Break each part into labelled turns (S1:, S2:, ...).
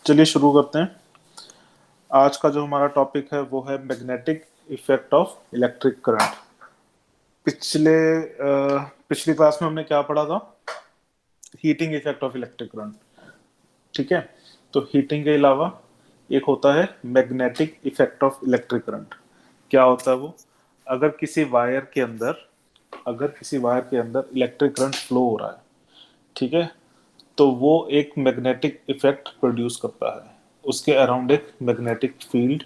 S1: चलिए शुरू करते हैं। आज का जो हमारा टॉपिक है वो है magnetic effect of electric current. पिछली क्लास में हमने क्या पढ़ा था? Heating effect of electric current. ठीक है, तो हीटिंग के अलावा एक होता है magnetic effect of electric current. क्या होता है वो? अगर किसी वायर के अंदर इलेक्ट्रिक करंट फ्लो हो रहा है, ठीक है, तो वो एक मैग्नेटिक इफेक्ट प्रोड्यूस करता है। उसके अराउंड एक मैग्नेटिक फील्ड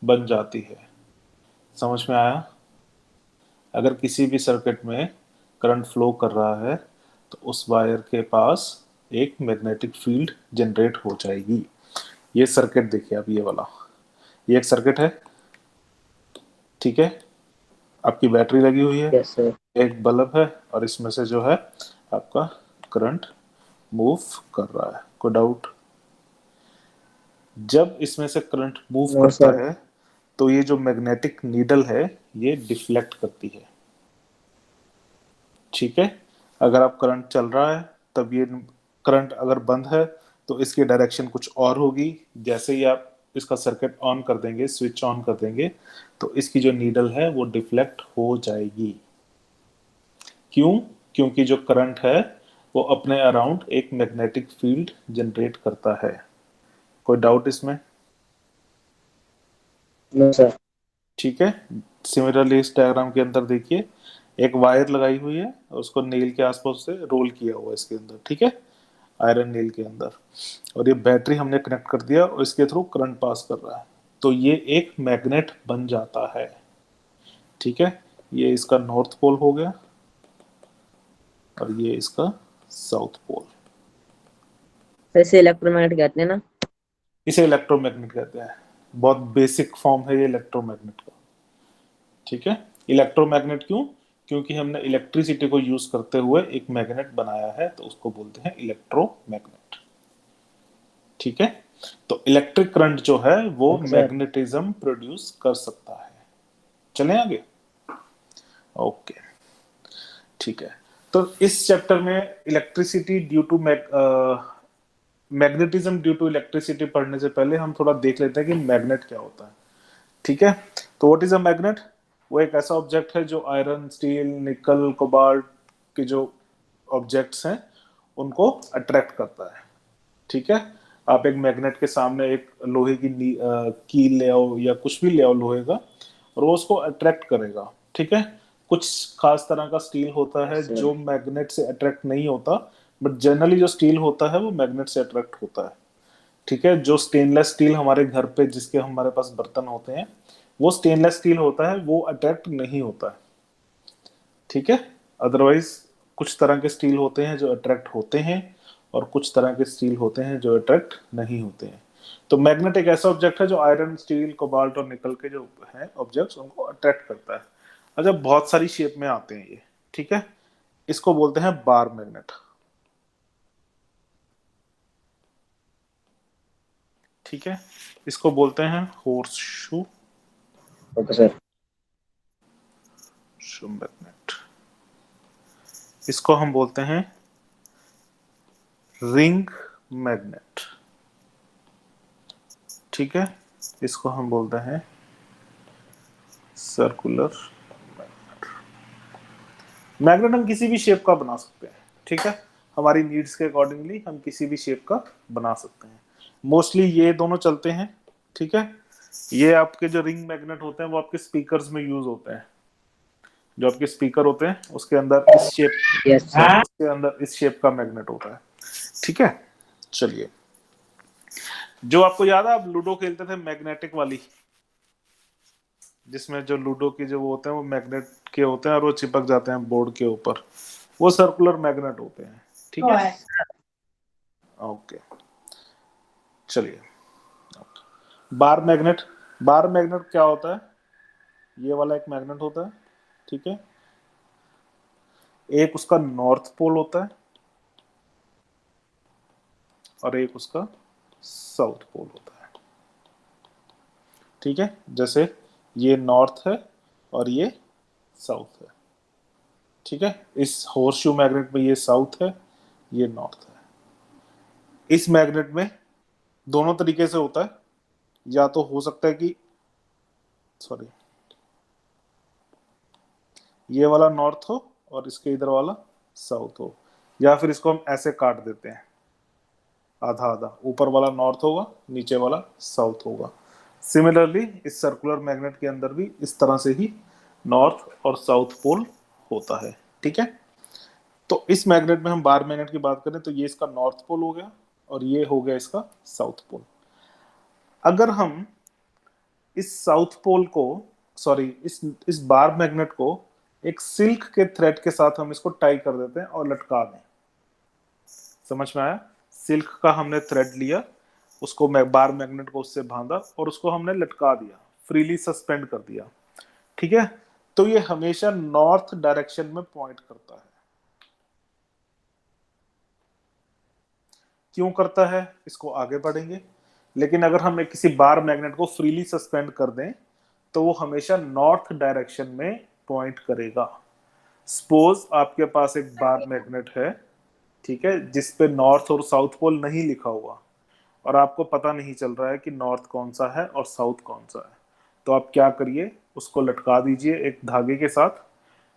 S1: बन जाती है। समझ में आया? अगर किसी भी सर्किट में करंट फ्लो कर रहा है तो उस वायर के पास एक मैग्नेटिक फील्ड जनरेट हो जाएगी। ये सर्किट देखिए, आप ये वाला, ये एक सर्किट है, ठीक है। आपकी बैटरी लगी हुई है,
S2: यस सर।
S1: एक बल्ब है, और इसमें से जो है आपका करंट मूव कर रहा है। कोई डाउट? जब इसमें से करंट मूव
S2: नो
S1: करता
S2: सर।
S1: है तो ये जो मैग्नेटिक नीडल है ये डिफ्लेक्ट करती है, ठीक है। अगर आप करंट चल रहा है तब ये करंट अगर बंद है तो इसकी डायरेक्शन कुछ और होगी। जैसे ही आप इसका सर्किट ऑन कर देंगे, स्विच ऑन कर देंगे, तो इसकी जो नीडल है वो डिफ्लेक्ट हो जाएगी। क्यों? क्योंकि जो करंट है वो अपने अराउंड एक मैग्नेटिक फील्ड जनरेट करता है। कोई डाउट इसमें?
S2: No sir.
S1: ठीक है। सिमिलरली इस डायग्राम के अंदर देखिए, एक वायर लगाई हुई है और उसको नेल के आसपास से रोल किया हुआ है इसके अंदर, ठीक है, आयरन नेल के अंदर। और ये बैटरी हमने कनेक्ट कर दिया और इसके थ्रू करंट पास कर रहा है, तो ये एक मैग्नेट बन जाता है, ठीक है। ये इसका नॉर्थ पोल हो गया और ये इसका साउथ पोल।
S2: सर इसे इलेक्ट्रोमैग्नेट कहते हैं ना।
S1: इसे इलेक्ट्रोमैग्नेट कहते हैं। बहुत बेसिक फॉर्म है ये इलेक्ट्रोमैग्नेट का, ठीक है। इलेक्ट्रोमैग्नेट क्यों? क्योंकि हमने इलेक्ट्रिसिटी को यूज करते हुए एक मैग्नेट बनाया है, तो उसको बोलते हैं इलेक्ट्रोमैग्नेट, ठीक है। तो इलेक्ट्रिक करंट जो है वो
S2: ओके सर।
S1: मैग्नेटिज्म प्रोड्यूस कर सकता है। चलें आगे। ओके, ठीक है। तो इस चैप्टर में electricity due to magnetism due to electricity पढ़ने से पहले हम थोड़ा देख लेते हैं कि मैग्नेट क्या होता है, ठीक है। तो व्हाट इज अ मैग्नेट? वो एक ऐसा ऑब्जेक्ट है जो आयरन, स्टील, निकल, कोबाल्ट के जो ऑब्जेक्ट्स हैं उनको अट्रैक्ट करता है, ठीक है। आप एक मैग्नेट के सामने एक लोहे की कील ले आओ या कुछ भी ले आओ लोहे का, और वो उसको अट्रैक्ट करेगा, ठीक है। कुछ खास तरह का स्टील होता है
S2: यस सर।
S1: जो मैग्नेट से अट्रैक्ट नहीं होता, बट जनरली जो स्टील होता है वो मैग्नेट से अट्रैक्ट होता है, ठीक है। जो स्टेनलेस स्टील हमारे घर पे जिसके हमारे पास बर्तन होते हैं, वो स्टेनलेस स्टील होता है, वो अट्रैक्ट नहीं होता है, ठीक है। अदरवाइज कुछ तरह के स्टील होते हैं जो अट्रैक्ट होते हैं और कुछ तरह के स्टील होते हैं जो अट्रैक्ट नहीं होते हैं। तो मैग्नेट एक ऐसा ऑब्जेक्ट है जो आयरन, स्टील, कोबाल्ट और निकल के जो है ऑब्जेक्ट्स उनको अट्रैक्ट करता है। अच्छा, बहुत सारी शेप में आते हैं ये, ठीक है। इसको बोलते हैं बार मैग्नेट, ठीक है। इसको बोलते हैं horse shoe
S2: okay sir.
S1: Magnet. इसको हम बोलते हैं रिंग मैग्नेट, ठीक है। इसको हम बोलते हैं सर्कुलर मैग्नेट। मैग्नेट हम किसी भी शेप का बना सकते हैं, ठीक है। हमारी नीड्स के अकॉर्डिंगली हम किसी भी शेप का बना सकते हैं। मोस्टली ये दोनों चलते हैं, ठीक है। ये आपके जो रिंग मैग्नेट होते हैं वो आपके स्पीकर्स में यूज होते हैं। जो आपके स्पीकर होते हैं उसके अंदर
S2: यस सर।
S1: इस शेप का मैग्नेट होता है, ठीक है। चलिए, जो आपको याद है आप लूडो खेलते थे मैग्नेटिक वाली, जिसमें जो लूडो के जो वो होते हैं वो मैग्नेट के होते हैं और वो चिपक जाते हैं बोर्ड के ऊपर, वो सर्कुलर मैग्नेट होते हैं, ठीक है। ओके, चलिए। बार मैग्नेट, बार मैग्नेट क्या होता है? ये वाला एक मैग्नेट होता है, ठीक है। एक उसका नॉर्थ पोल होता है और एक उसका साउथ पोल होता है, ठीक है। जैसे ये नॉर्थ है और ये साउथ है, ठीक है। इस हॉर्सशू मैग्नेट में ये साउथ है, ये नॉर्थ है। इस मैग्नेट में दोनों तरीके से होता है, या तो हो सकता है कि सॉरी ये वाला नॉर्थ हो और इसके इधर वाला साउथ हो, या फिर इसको हम ऐसे काट देते हैं, आधा आधा, ऊपर वाला नॉर्थ होगा, नीचे वाला साउथ होगा। सिमिलरली इस सर्कुलर मैग्नेट के अंदर भी इस तरह से ही नॉर्थ और साउथ पोल होता है। ठीक है, तो इस मैग्नेट में हम बार मैग्नेट की बात करें तो ये इसका नॉर्थ पोल हो गया और ये हो गया इसका साउथ पोल। अगर हम इस साउथ पोल को, सॉरी इस बार मैग्नेट को एक सिल्क के थ्रेड के साथ हम इसको टाई कर देते हैं और लटका दें। समझ में आया? सिल्क का हमने थ्रेड लिया, उसको बार मैग्नेट को उससे बांधा और उसको हमने लटका दिया, फ्रीली सस्पेंड कर दिया। ठीक है, तो ये हमेशा नॉर्थ डायरेक्शन में पॉइंट करता है। क्यों करता है इसको आगे बढ़ेंगे, लेकिन अगर हम एक किसी बार मैग्नेट को फ्रीली सस्पेंड कर दें तो वो हमेशा नॉर्थ डायरेक्शन में पॉइंट करेगा। सपोज आपके पास एक बार मैग्नेट है, ठीक है, जिस पे नॉर्थ और साउथ पोल नहीं लिखा हुआ और आपको पता नहीं चल रहा है कि नॉर्थ कौन सा है और साउथ कौन सा है, तो आप क्या करिए, उसको लटका दीजिए एक धागे के साथ,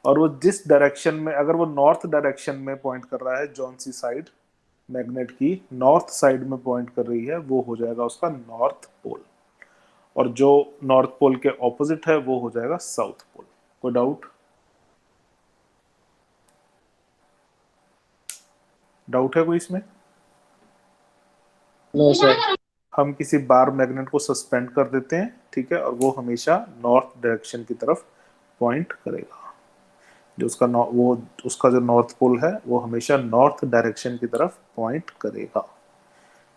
S1: और वो जिस डायरेक्शन में, अगर वो नॉर्थ डायरेक्शन में पॉइंट कर रहा है, जौन सी साइड मैग्नेट की नॉर्थ साइड में पॉइंट कर रही है, वो हो जाएगा उसका नॉर्थ पोल, और जो नॉर्थ पोल के ऑपोजिट है वो हो जाएगा साउथ पोल। कोई डाउट? डाउट है कोई इसमें?
S2: No sir.
S1: हम किसी बार मैग्नेट को सस्पेंड कर देते हैं, ठीक है, और वो हमेशा नॉर्थ डायरेक्शन की तरफ पॉइंट करेगा। जो वो उसका जो नॉर्थ पोल है वो हमेशा नॉर्थ डायरेक्शन की तरफ पॉइंट करेगा।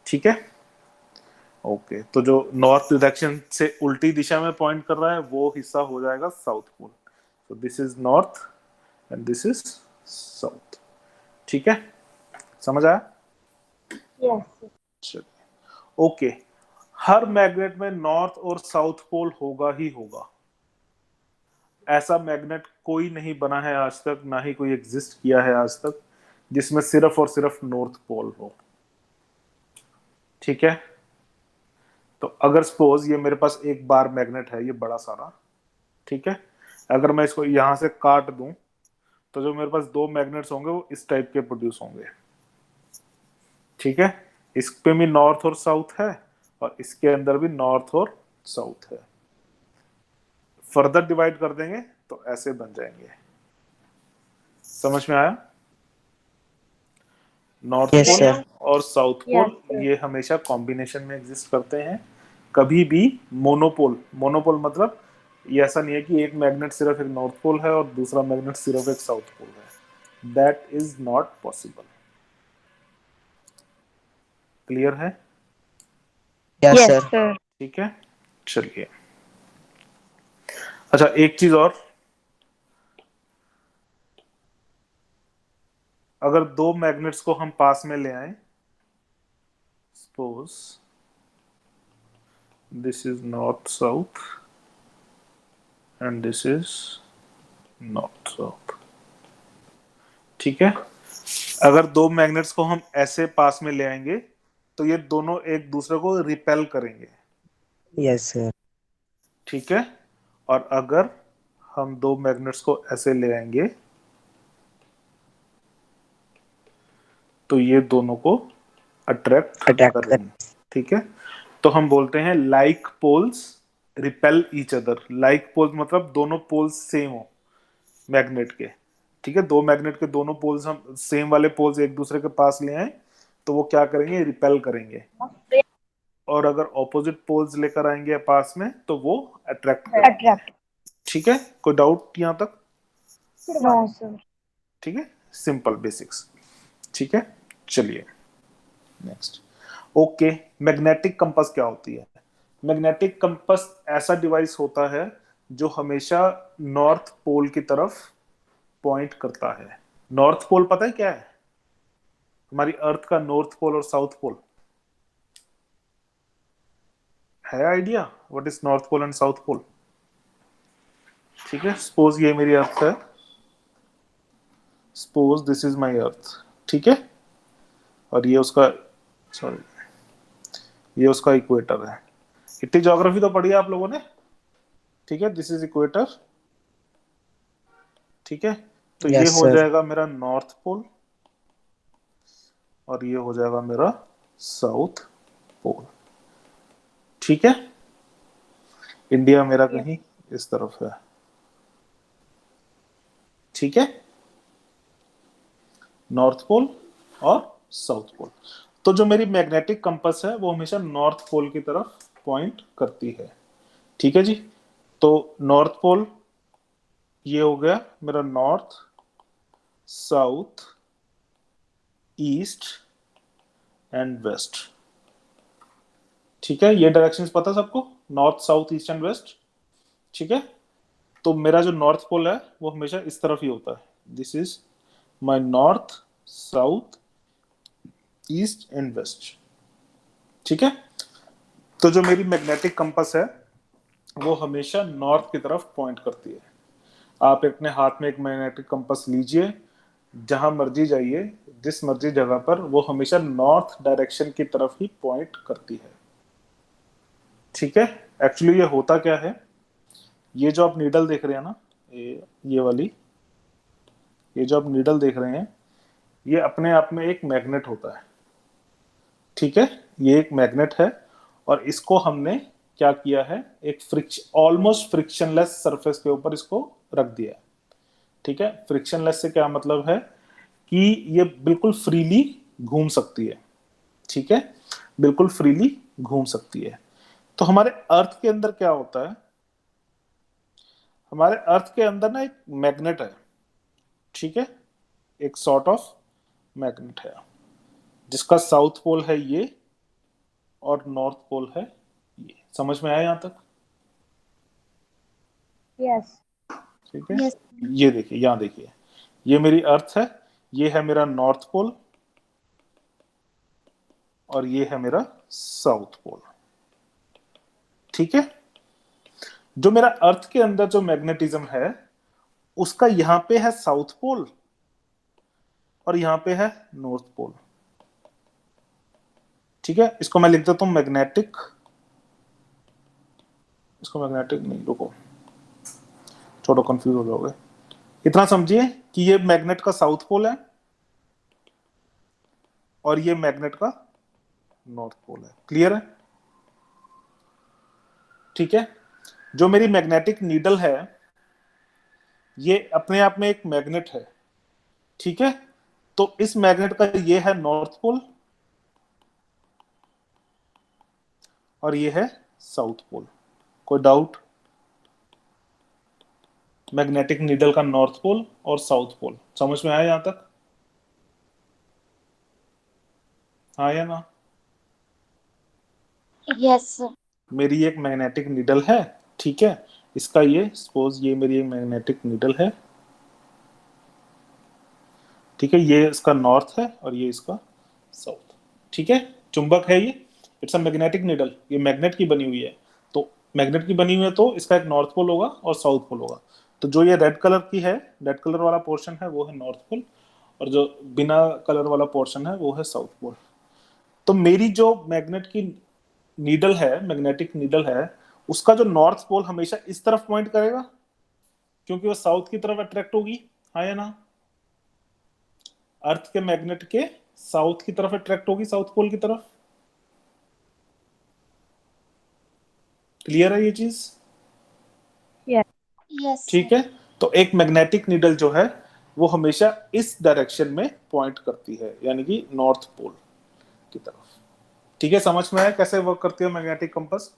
S1: ठीक है, ओके, तो जो नॉर्थ डायरेक्शन से उल्टी दिशा में पॉइंट कर रहा है वो हिस्सा हो जाएगा साउथ पोल। तो this is north and this is south. ठीक है, समझ आया?
S3: यस।
S1: चलिए, ओके, हर मैग्नेट में नॉर्थ और साउथ पोल होगा ही होगा। ऐसा मैग्नेट कोई नहीं बना है आज तक, ना ही कोई एग्जिस्ट किया है आज तक, जिसमें सिर्फ और सिर्फ नॉर्थ पोल हो। ठीक है, तो अगर सपोज ये मेरे पास एक बार मैग्नेट है, ये बड़ा सारा, ठीक है, अगर मैं इसको यहां से काट दूं तो जो मेरे पास दो मैग्नेट्स होंगे वो इस टाइप के प्रोड्यूस होंगे। ठीक है, इस पे भी नॉर्थ और साउथ है और इसके अंदर भी नॉर्थ और साउथ है। फर्दर डिवाइड कर देंगे तो ऐसे बन जाएंगे। समझ में आया? नॉर्थ
S2: यस
S1: पोल
S2: सर।
S1: और साउथ पोल ये हमेशा कॉम्बिनेशन में एग्जिस्ट करते हैं, कभी भी मोनोपोल, मोनोपोल मतलब ये ऐसा नहीं है कि एक मैग्नेट सिर्फ एक नॉर्थ पोल है और दूसरा मैग्नेट सिर्फ एक साउथ पोल है। That is not possible. Clear है?
S2: Yes
S3: yes
S2: sir.
S3: सर।
S1: ठीक है, चलिए, अच्छा एक चीज और, अगर दो मैग्नेट्स को हम पास में ले आए, suppose this is north south and this is north south. ठीक है, अगर दो मैग्नेट्स को हम ऐसे पास में ले आएंगे तो ये दोनों एक दूसरे को रिपेल करेंगे।
S2: Yes sir.
S1: ठीक है, और अगर हम दो मैग्नेट्स को ऐसे ले आएंगे तो ये दोनों को अट्रैक्ट
S2: अट्रैक्ट कर।
S1: करेंगे। ठीक है, तो हम बोलते हैं like poles repel each other. Like poles मतलब दोनों पोल्स सेम हो मैग्नेट के। ठीक है, दो मैग्नेट के दोनों पोल्स, हम सेम वाले पोल्स एक दूसरे के पास ले आए तो वो क्या करेंगे, रिपेल करेंगे, और अगर ऑपोजिट पोल्स लेकर आएंगे पास में तो वो अट्रैक्ट करेंगे।
S3: अट्रैक्ट।
S1: ठीक है, कोई डाउट यहां तक?
S3: No sir.
S1: ठीक है, सिंपल बेसिक्स। ठीक है, चलिए नेक्स्ट। ओके, मैग्नेटिक कंपास क्या होती है? मैग्नेटिक कंपास ऐसा डिवाइस होता है जो हमेशा नॉर्थ पोल की तरफ पॉइंट करता है। नॉर्थ पोल पता है क्या है? हमारी अर्थ का नॉर्थ पोल और साउथ पोल है idea? What is north pole and south pole? ठीक है, सपोज ये मेरी अर्थ है, suppose this is my earth, ठीक है, और ये उसका, सॉरी, ये उसका इक्वेटर है। इतनी ज्योग्राफी तो पढ़ी है आप लोगों ने, ठीक है। दिस इज इक्वेटर, ठीक है। तो ये
S2: यस
S1: हो
S2: सर।
S1: जाएगा मेरा नॉर्थ पोल और ये हो जाएगा मेरा साउथ पोल, ठीक है। इंडिया मेरा
S3: Yes.
S1: कहीं इस तरफ है, ठीक है, नॉर्थ पोल और साउथ पोल। तो जो मेरी मैग्नेटिक कंपास है वो हमेशा नॉर्थ पोल की तरफ पॉइंट करती है, ठीक है जी। तो नॉर्थ पोल ये हो गया मेरा north, south, east and west, ठीक है। ये डायरेक्शंस पता सबको, north south east and west, ठीक है। तो मेरा जो नॉर्थ पोल है वो हमेशा इस तरफ ही होता है। This is my north, south, east and west, ठीक है। तो जो मेरी मैग्नेटिक कंपास है वो हमेशा नॉर्थ की तरफ पॉइंट करती है। आप अपने हाथ में एक मैग्नेटिक कंपास लीजिए, जहां मर्जी जाइए, जिस मर्जी जगह पर, वो हमेशा नॉर्थ डायरेक्शन की तरफ ही पॉइंट करती है, ठीक है। एक्चुअली ये होता क्या है, ये जो आप नीडल देख रहे हैं ना, ये वाली, ये जो आप नीडल देख रहे हैं, ये अपने आप में एक मैग्नेट होता है, ठीक है। ये एक मैग्नेट है और इसको हमने क्या किया है, एक ऑलमोस्ट फ्रिक्शनलेस सरफेस के ऊपर इसको रख दिया है, ठीक है। फ्रिक्शनलेस से क्या मतलब है कि ये बिल्कुल फ्रीली घूम सकती है, ठीक है, बिल्कुल फ्रीली घूम सकती है। तो हमारे अर्थ के अंदर क्या होता है, हमारे अर्थ के अंदर ना एक मैग्नेट है, ठीक है, एक सॉर्ट ऑफ मैग्नेट है, जिसका साउथ पोल है ये और नॉर्थ पोल है ये। समझ में आया यहां तक,
S3: Yes.
S1: ठीक है।
S4: Yes.
S1: ये देखिए, यहां देखिए, ये मेरी अर्थ है, ये है मेरा नॉर्थ पोल और ये है मेरा साउथ पोल, ठीक है। जो मेरा अर्थ के अंदर जो मैग्नेटिज्म है उसका यहां पे है साउथ पोल और यहां पे है नॉर्थ पोल, ठीक है। इसको मैं लिख देता हूं मैग्नेटिक, इसको मैग्नेटिक नहीं, रुको, छोड़ो कंफ्यूज हो जाओगे। इतना समझिए कि ये मैग्नेट का साउथ पोल है और ये मैग्नेट का नॉर्थ पोल है। क्लियर है, ठीक है। जो मेरी मैग्नेटिक नीडल है ये अपने आप में एक मैग्नेट है, ठीक है। तो इस मैग्नेट का ये है नॉर्थ पोल और ये है साउथ पोल। कोई डाउट? मैग्नेटिक नीडल का नॉर्थ पोल और साउथ पोल समझ में आया यहां तक? हाँ या ना?
S4: Yes, sir.
S1: मेरी एक मैग्नेटिक नीडल है, ठीक है। इसका ये सपोज ये मेरी एक मैग्नेटिक नीडल है, ठीक है। ये इसका नॉर्थ है और ये इसका साउथ, ठीक है। चुंबक है ये, इट्स अ मैग्नेटिक नीडल, ये मैग्नेट की बनी हुई है। तो मैग्नेट की बनी हुई है तो इसका एक नॉर्थ पोल होगा और साउथ पोल होगा। तो जो ये रेड कलर की है, रेड कलर वाला पोर्शन है वो है नॉर्थ पोल और जो बिना कलर वाला पोर्शन है वो है साउथ पोल। तो मेरी जो मैग्नेट की नीडल है, मैग्नेटिक नीडल है, उसका जो नॉर्थ पोल हमेशा इस तरफ पॉइंट करेगा क्योंकि वो साउथ की तरफ अट्रैक्ट होगी, हाँ या ना? अर्थ के मैग्नेट के साउथ की तरफ अट्रैक्ट होगी, साउथ पोल की तरफ। क्लियर है ये चीज?
S3: Yes.
S4: Yes, sir.
S1: ठीक है। तो एक मैग्नेटिक नीडल जो है वो हमेशा इस डायरेक्शन में पॉइंट करती है, यानी कि नॉर्थ पोल की तरफ। ठीक है, समझ में आया कैसे वर्क करती है मैग्नेटिक कंपास?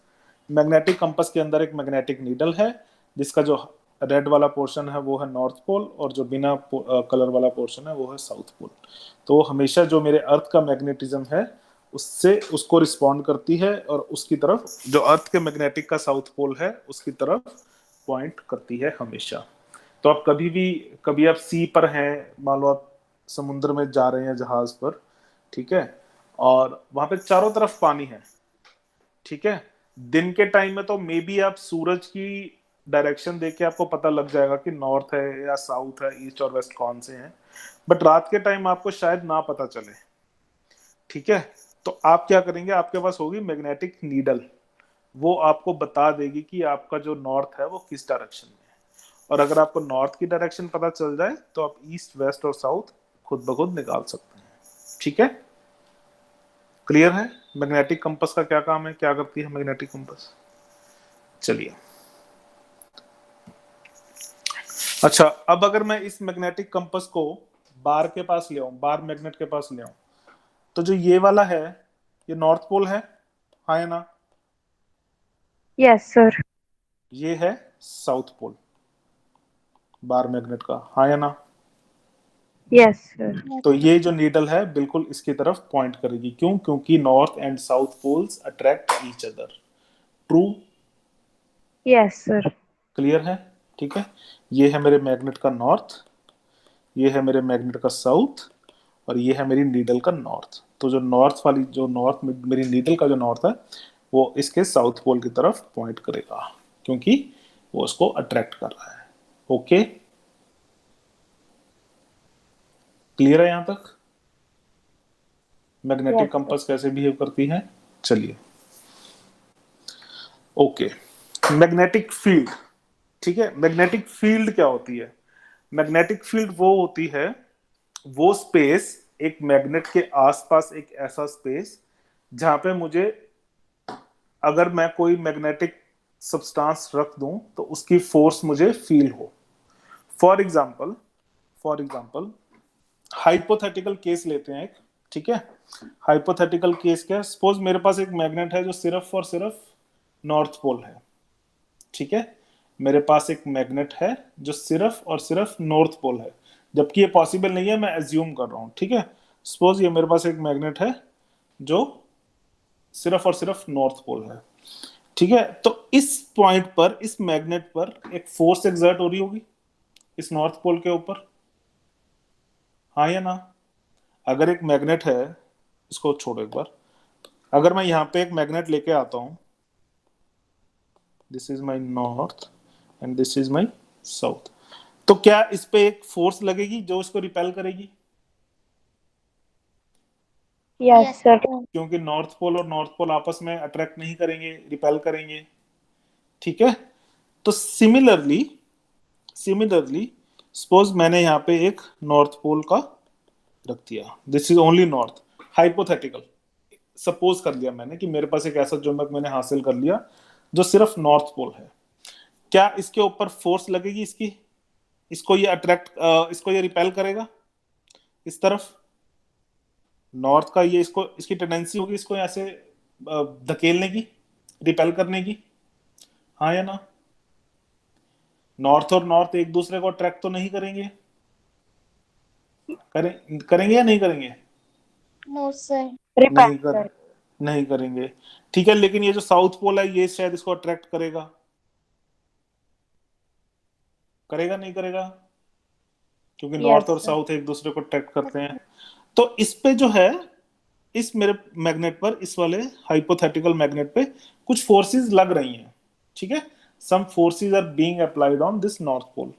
S1: मैग्नेटिक कंपास के अंदर एक मैग्नेटिक नीडल है जिसका जो रेड वाला पोर्शन है वो है नॉर्थ पोल और जो बिना कलर वाला पोर्शन है वो है साउथ पोल। तो वो हमेशा जो मेरे अर्थ का मैग्नेटिज्म है उससे उसको रिस्पॉन्ड करती है और उसकी तरफ, जो अर्थ के मैग्नेटिक का साउथ पोल है उसकी तरफ पॉइंट करती है हमेशा। तो आप कभी आप सी पर हैं, मान लो आप समुद्र में जा रहे हैं जहाज पर, ठीक है, और वहां पे चारों तरफ पानी है, ठीक है। दिन के टाइम में तो मे बी आप सूरज की डायरेक्शन देख के आपको पता लग जाएगा कि नॉर्थ है या साउथ है, ईस्ट और वेस्ट कौन से हैं, बट रात के टाइम आपको शायद ना पता चले, ठीक है। तो आप क्या करेंगे, आपके पास होगी मैग्नेटिक नीडल, वो आपको बता देगी कि आपका जो नॉर्थ है वो किस डायरेक्शन में है। और अगर आपको नॉर्थ की डायरेक्शन पता चल जाए तो आप ईस्ट, वेस्ट और साउथ खुद ब खुद निकाल सकते हैं। ठीक है, क्लियर है मैग्नेटिक कंपास का क्या काम है, क्या करती है मैग्नेटिक कंपास। चलिए, अच्छा अब अगर मैं इस मैग्नेटिक कंपास को बार के पास ले आऊं, बार मैग्नेट के पास ले आऊं, तो जो ये वाला है ये नॉर्थ पोल है, हाँ या ना।
S3: Yes, sir.
S1: ये है साउथ पोल बार मैग्नेट का, हाँ या ना।
S3: Yes, sir.
S1: तो ये जो नीडल है बिल्कुल इसकी तरफ पॉइंट करेगी, क्यों, क्योंकि north and south poles attract each other. True,
S3: Yes, sir.
S1: क्लियर है, ठीक है। ये है मेरे मैग्नेट का नॉर्थ, ये है मेरे मैग्नेट का साउथ, और ये है मेरी नीडल का नॉर्थ। तो जो नॉर्थ वाली, जो नॉर्थ मेरी नीडल का जो नॉर्थ है वो इसके साउथ पोल की तरफ पॉइंट करेगा, क्योंकि वो उसको अट्रैक्ट कर रहा है। ओके, क्लियर है यहां तक मैग्नेटिक
S3: Yes, sir.
S1: कंपास कैसे बिहेव करती है। चलिए, ओके, मैग्नेटिक फील्ड, ठीक है। मैग्नेटिक फील्ड क्या होती है, मैग्नेटिक फील्ड वो होती है, वो स्पेस, एक मैग्नेट के आसपास एक ऐसा स्पेस जहां पे मुझे, अगर मैं कोई मैग्नेटिक सब्सटेंस रख दूं तो उसकी फोर्स मुझे फील हो। For example, for example hypothetical case लेते हैं एक, ठीक है। हाइपोथेटिकल केस क्या है, सपोज मेरे पास एक मैग्नेट है जो सिर्फ और सिर्फ नॉर्थ पोल है, ठीक है। मेरे पास एक मैग्नेट है जो सिर्फ और सिर्फ नॉर्थ पोल है, जबकि ये पॉसिबल नहीं है, मैं एज्यूम कर रहा हूं, ठीक है। सपोज ये मेरे पास एक मैग्नेट है जो सिर्फ और सिर्फ नॉर्थ पोल है, ठीक है। तो इस पॉइंट पर, इस मैग्नेट पर एक फोर्स एक्सर्ट हो रही होगी इस नॉर्थ पोल के ऊपर, हाँ या ना। अगर एक मैग्नेट है, इसको छोड़ो एक बार, अगर मैं यहाँ पे एक मैग्नेट लेके आता हूं, this is my north and this is my south, तो क्या इस पे एक फोर्स लगेगी जो इसको रिपेल करेगी,
S3: Yes, sir.
S1: क्योंकि नॉर्थ पोल और नॉर्थ पोल आपस में अट्रैक्ट नहीं करेंगे, रिपेल करेंगे, ठीक है। तो सिमिलरली, सिमिलरली सपोज मैंने यहाँ पे एक नॉर्थ पोल का रख दिया, this is only north, hypothetical suppose कर लिया मैंने कि मेरे पास एक ऐसा चुंबक मैंने हासिल कर लिया जो सिर्फ नॉर्थ पोल है। क्या इसके ऊपर फोर्स लगेगी इसकी, इसको ये अट्रैक्ट, इसको ये रिपेल करेगा इस तरफ, नॉर्थ का ये, इसको, इसकी टेंडेंसी होगी इसको ऐसे धकेलने की, रिपेल करने की, हाँ या ना। नॉर्थ और नॉर्थ एक दूसरे को अट्रैक्ट तो नहीं करेंगे, करेंगे या नहीं करेंगे,
S4: नो सर।
S1: नहीं
S3: Repel,
S1: कर
S3: sir.
S1: नहीं करेंगे, ठीक है। लेकिन ये जो साउथ पोल है ये शायद इसको अट्रैक्ट करेगा, करेगा नहीं करेगा, क्योंकि नॉर्थ
S3: Yes,
S1: और
S3: sir.
S1: साउथ एक दूसरे को अट्रैक्ट करते हैं। तो इस पे जो है, इस मेरे मैग्नेट पर, इस वाले हाइपोथेटिकल मैग्नेट पे कुछ फोर्सेस लग रही हैं, ठीक है। Some forces are being applied on this north pole.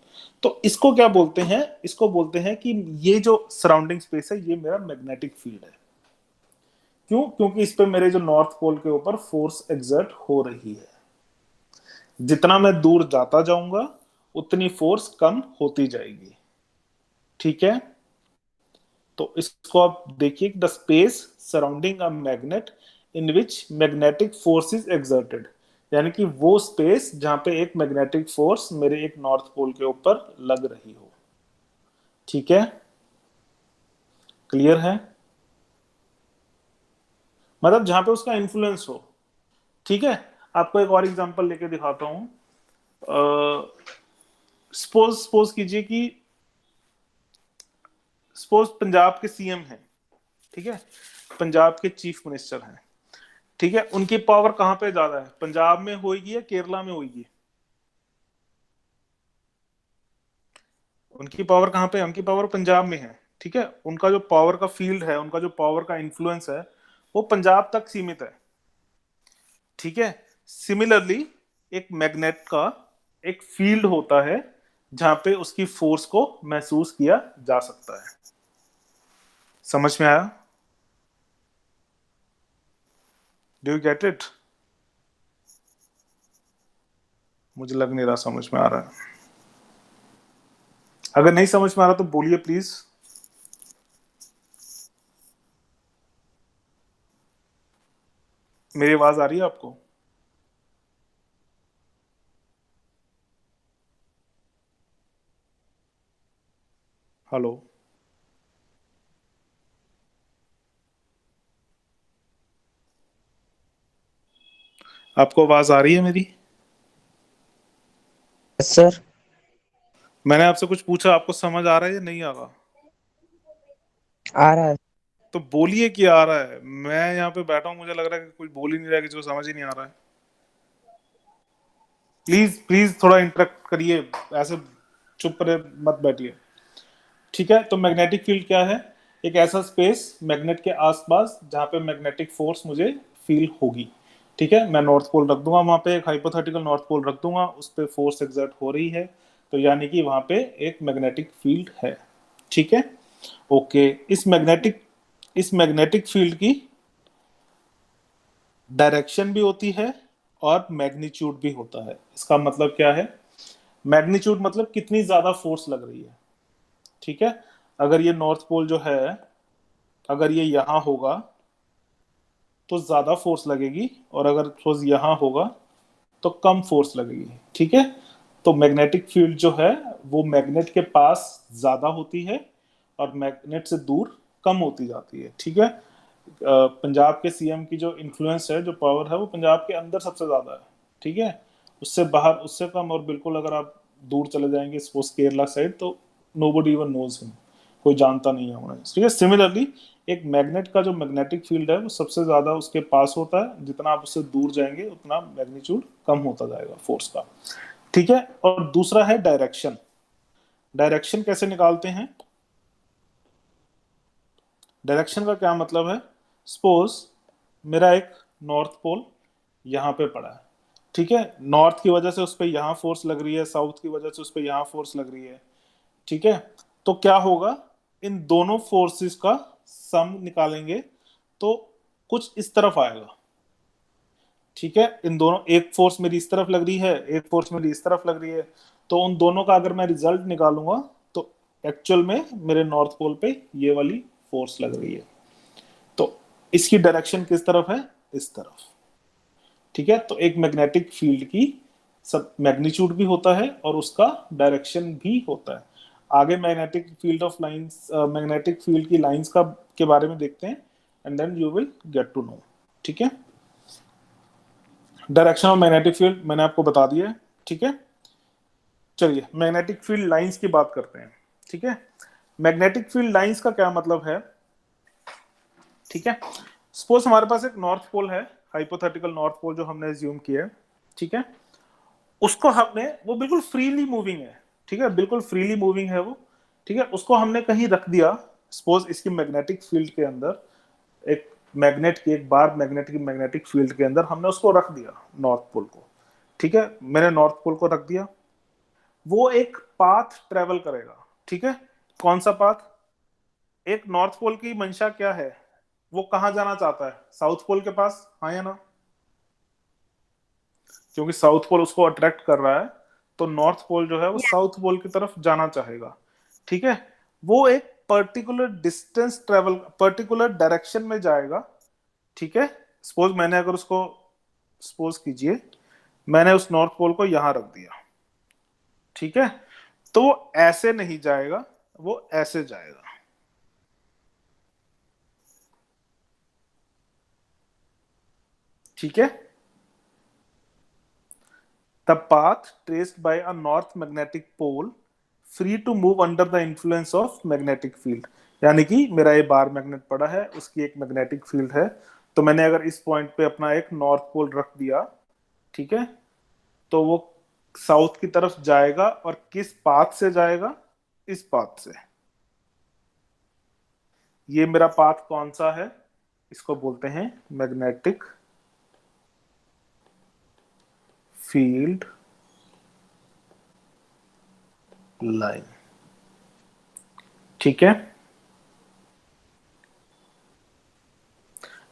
S1: तो इसको क्या बोलते हैं, इसको बोलते हैं कि ये जो सराउंडिंग स्पेस है ये मेरा मैग्नेटिक फील्ड है। क्यों, क्योंकि इस पे मेरे जो नॉर्थ पोल के ऊपर फोर्स एक्सर्ट हो रही है, जितना मैं दूर जाता जाऊंगा उतनी फोर्स कम होती जाएगी, ठीक है। तो इसको आप देखिए, the space surrounding a magnet in which magnetic force is exerted, यानी कि वो स्पेस जहां पे एक मैग्नेटिक फोर्स मेरे एक नॉर्थ पोल के ऊपर लग रही हो, ठीक है, क्लियर है, मतलब जहां पे उसका इन्फ्लुएंस हो, ठीक है। आपको एक और एग्जांपल लेके दिखाता हूं। सपोज सपोज कीजिए कि, सपोज पंजाब के सीएम हैं, ठीक है, पंजाब के चीफ मिनिस्टर हैं, ठीक है। उनकी पावर कहां पे ज्यादा है, पंजाब में होगी या केरला में होगी, उनकी पावर कहां पे है, उनकी पावर पंजाब में है, ठीक है। उनका जो पावर का फील्ड है, उनका जो पावर का इन्फ्लुएंस है वो पंजाब तक सीमित है, ठीक है। सिमिलरली एक मैग्नेट का एक फील्ड होता है जहां पे उसकी फोर्स को महसूस किया जा सकता है। समझ में आया, डू यू गेट इट? मुझे लग नहीं रहा समझ में आ रहा है। अगर नहीं समझ में आ रहा तो बोलिए प्लीज। मेरी आवाज आ रही है आपको? हेलो? आपको आवाज आ रही है मेरी?
S2: Yes sir.
S1: मैंने आपसे कुछ पूछा, आपको समझ आ रहा है या नहीं आ रहा?
S2: आ रहा है।
S1: तो बोलिए कि आ रहा है। मैं यहाँ पे बैठा हूँ, मुझे लग रहा है कि कोई बोल ही नहीं रहा है, किसी को समझ ही नहीं आ रहा है। प्लीज प्लीज थोड़ा इंटरेक्ट करिए, ऐसे चुप रहे मत बैठिए। ठीक है, तो मैग्नेटिक फील्ड क्या है? एक ऐसा स्पेस मैग्नेट के आसपास जहाँ पे मैग्नेटिक फोर्स मुझे फील होगी। ठीक है, मैं नॉर्थ पोल रख दूंगा, वहां पे एक हाइपोथेटिकल नॉर्थ पोल रख दूंगा, उस पर फोर्स एक्सर्ट हो रही है, तो यानी कि वहां पे एक मैग्नेटिक फील्ड है। ठीक है, ओके। इस मैग्नेटिक फील्ड की डायरेक्शन भी होती है और मैग्नीट्यूड भी होता है। इसका मतलब क्या है? मैग्नीट्यूड मतलब कितनी ज्यादा फोर्स लग रही है। ठीक है, अगर ये नॉर्थ पोल जो है, अगर ये यहां होगा तो ज्यादा फोर्स लगेगी, और अगर सपोज यहां होगा तो कम फोर्स लगेगी। ठीक है, तो मैग्नेटिक फील्ड जो है वो मैग्नेट के पास ज्यादा होती है और मैग्नेट से दूर कम होती जाती है। ठीक है, पंजाब के सीएम की जो इन्फ्लुएंस है, जो पावर है, वो पंजाब के अंदर सबसे ज्यादा है। ठीक है, उससे बाहर उससे कम, और बिल्कुल अगर आप दूर चले जाएंगे सपोज केरला साइड, तो नोबडी इवन नोज हिम, कोई जानता नहीं है उन्हें। ठीक है, सिमिलरली एक मैग्नेट का जो मैग्नेटिक फील्ड है वो सबसे ज्यादा उसके पास होता है, जितना आप उससे दूर जाएंगे उतना मैग्नीट्यूड कम होता जाएगा फोर्स का। ठीक है, और दूसरा है डायरेक्शन। डायरेक्शन कैसे निकालते हैं? डायरेक्शन का क्या मतलब है? सपोज मेरा एक नॉर्थ पोल यहाँ पे पड़ा है। ठीक है, नॉर्थ की वजह से उस पर यहाँ फोर्स लग रही है, साउथ की वजह से उस पर यहाँ फोर्स लग रही है। ठीक है, तो क्या होगा, इन दोनों फोर्सेस का सम निकालेंगे तो कुछ इस तरफ आएगा। ठीक है, इन दोनों, एक फोर्स मेरी इस तरफ लग रही है, एक फोर्स मेरी इस तरफ लग रही है, तो उन दोनों का अगर मैं रिजल्ट निकालूंगा तो एक्चुअल में मेरे नॉर्थ पोल पे ये वाली फोर्स लग रही है। तो इसकी डायरेक्शन किस तरफ है? इस तरफ। ठीक है, तो एक मैग्नेटिक फील्ड की सब मैग्नीट्यूड भी होता है और उसका डायरेक्शन भी होता है। आगे मैग्नेटिक फील्ड की लाइंस का के बारे में देखते हैं, and then you will get to know. ठीक है, डायरेक्शन ऑफ मैग्नेटिक फील्ड मैंने आपको बता दिया है। ठीक है, चलिए मैग्नेटिक फील्ड लाइंस की बात करते हैं। ठीक है, मैग्नेटिक फील्ड लाइंस का क्या मतलब है? ठीक है, सपोज हमारे पास एक नॉर्थ पोल है, हाइपोथेटिकल नॉर्थ पोल जो हमने एज्यूम किया है। ठीक है, उसको हमने, वो बिल्कुल फ्रीली मूविंग है। ठीक है, बिल्कुल फ्रीली मूविंग है वो। ठीक है, उसको हमने कहीं रख दिया, सपोज इसकी मैग्नेटिक फील्ड के अंदर, एक मैग्नेट की, एक बार मैग्नेट की मैग्नेटिक फील्ड के अंदर हमने उसको रख दिया, नॉर्थ पोल को। ठीक है, मैंने नॉर्थ पोल को रख दिया, वो एक पाथ ट्रेवल करेगा। ठीक है, कौन सा पाथ? एक नॉर्थ पोल की मंशा क्या है? वो कहां जाना चाहता है? साउथ पोल के पास, हाँ या ना? क्योंकि साउथ पोल उसको अट्रैक्ट कर रहा है, तो नॉर्थ पोल जो है वो
S3: Yes.
S1: साउथ पोल की तरफ जाना चाहेगा। ठीक है, वो एक particular distance travel, particular direction में जाएगा। ठीक है, सपोज मैंने अगर उसको, सपोज कीजिए मैंने उस नॉर्थ पोल को यहां रख दिया। ठीक है, तो वो ऐसे नहीं जाएगा, वो ऐसे जाएगा। ठीक है, the path traced by a north magnetic pole free to move under the influence of magnetic field। यानी कि मेरा ये बार मैग्नेट पड़ा है, उसकी एक मैग्नेटिक फील्ड है, तो मैंने अगर इस पॉइंट पे अपना एक नॉर्थ पोल रख दिया, ठीक है, तो वो साउथ की तरफ जाएगा, और किस पाथ से जाएगा? इस पाथ से। ये मेरा पाथ कौन सा है? इसको बोलते हैं मैग्नेटिक फील्ड लाइन। ठीक है,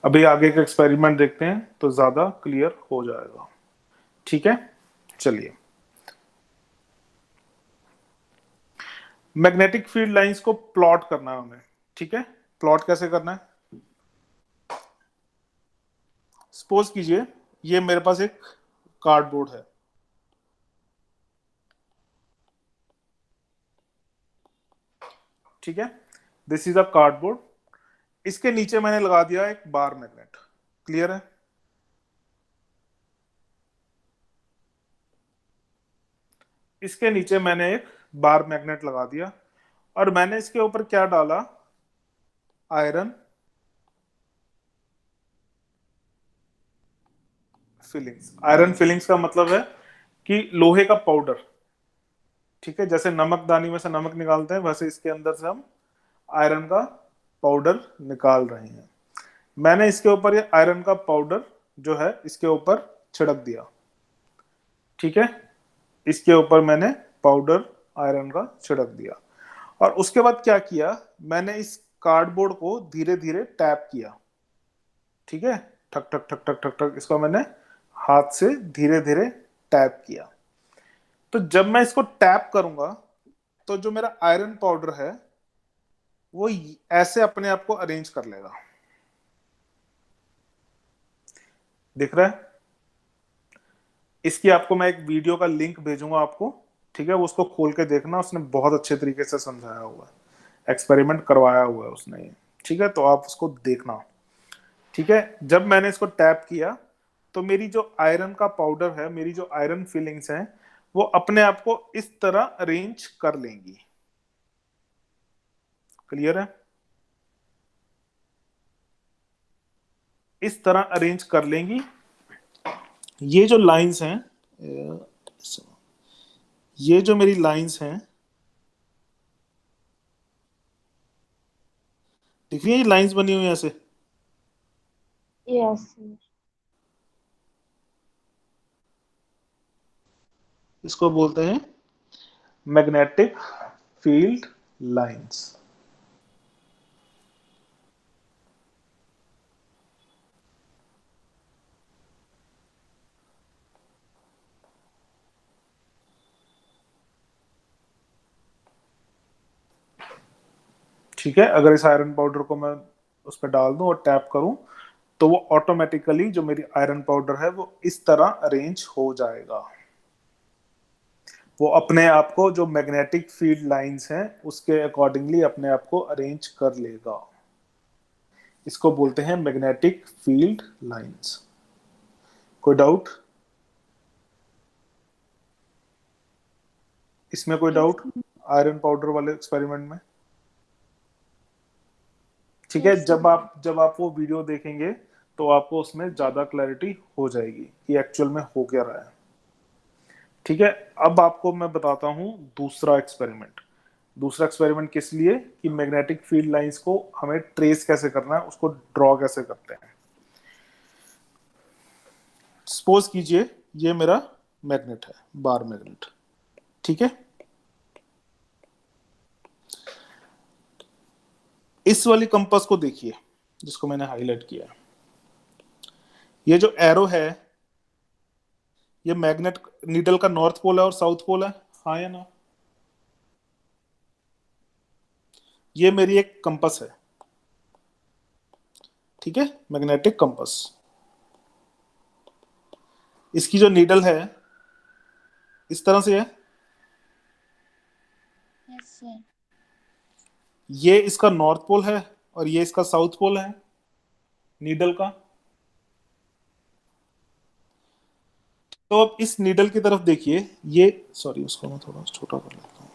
S1: अभी आगे का एक्सपेरिमेंट देखते हैं तो ज्यादा क्लियर हो जाएगा। ठीक है, चलिए। मैग्नेटिक फील्ड लाइंस को प्लॉट करना है हमें। ठीक है, प्लॉट कैसे करना है? सपोज कीजिए ये मेरे पास एक कार्डबोर्ड है। ठीक है, दिस इज अ कार्डबोर्ड। इसके नीचे मैंने लगा दिया एक बार मैग्नेट। क्लियर है? इसके नीचे मैंने एक बार मैग्नेट लगा दिया और मैंने इसके ऊपर क्या डाला? Iron filings. आयरन फिलिंग्स का मतलब है कि लोहे का पाउडर। ठीक है, जैसे नमक दानी में से नमक निकालते हैं वैसे इसके अंदर से हम आयरन का पाउडर निकाल रहे हैं। मैंने इसके ऊपर ये आयरन का पाउडर जो है इसके ऊपर छिड़क दिया। ठीक है, इसके ऊपर मैंने पाउडर आयरन का छिड़क दिया और उसके बाद क्या किया? मैंने इस कार्डबोर्ड को धीरे धीरे टैप किया। ठीक है, ठक ठक ठक ठक ठक ठक इसको मैंने हाथ से धीरे धीरे टैप किया। तो जब मैं इसको टैप करूंगा तो जो मेरा आयरन पाउडर है वो ऐसे अपने आप को अरेंज कर लेगा। दिख रहा है? इसकी आपको मैं एक वीडियो का लिंक भेजूंगा आपको। ठीक है, वो उसको खोल के देखना, उसने बहुत अच्छे तरीके से समझाया हुआ है, एक्सपेरिमेंट करवाया हुआ है उसने ये। ठीक है, तो आप उसको देखना। ठीक है, जब मैंने इसको टैप किया तो मेरी जो आयरन का पाउडर है, मेरी जो आयरन फिलिंग्स हैं, वो अपने आप को इस तरह अरेंज कर लेंगी। क्लियर है? इस तरह अरेंज कर लेंगी। ये जो लाइंस हैं, ये जो मेरी लाइंस हैं, दिख रही है? ये लाइंस बनी हुई है ऐसे।
S3: Yes, sir.
S1: इसको बोलते हैं मैग्नेटिक फील्ड लाइंस। ठीक है, अगर इस आयरन पाउडर को मैं उस पर डाल दूं और टैप करूं तो वो ऑटोमेटिकली जो मेरी आयरन पाउडर है वो इस तरह अरेंज हो जाएगा। वो अपने आप को जो मैग्नेटिक फील्ड लाइंस हैं उसके अकॉर्डिंगली अपने आप को अरेंज कर लेगा। इसको बोलते हैं मैग्नेटिक फील्ड लाइंस। कोई डाउट इसमें? कोई डाउट आयरन पाउडर वाले एक्सपेरिमेंट में? ठीक है,
S4: Yes,
S1: जब आप वो वीडियो देखेंगे तो आपको उसमें ज्यादा क्लैरिटी हो जाएगी कि एक्चुअल में हो क्या रहा है। ठीक है, अब आपको मैं बताता हूं दूसरा एक्सपेरिमेंट। दूसरा एक्सपेरिमेंट किस लिए? कि मैग्नेटिक फील्ड लाइंस को हमें ट्रेस कैसे करना है, उसको ड्रॉ कैसे करते हैं। सपोज कीजिए ये मेरा मैग्नेट है, बार मैग्नेट। ठीक है, इस वाली कंपास को देखिए जिसको मैंने हाईलाइट किया है। ये जो एरो है ये मैग्नेट नीडल का नॉर्थ पोल है और साउथ पोल है, हाँ या ना? ये मेरी एक कंपास है। ठीक है, मैग्नेटिक कंपास। इसकी जो नीडल है इस तरह से है।
S4: yes, sir.
S1: ये इसका नॉर्थ पोल है और ये इसका साउथ पोल है नीडल का। तो अब इस नीडल की तरफ देखिए, ये सॉरी उसको मैं थोड़ा छोटा कर लेता हूं।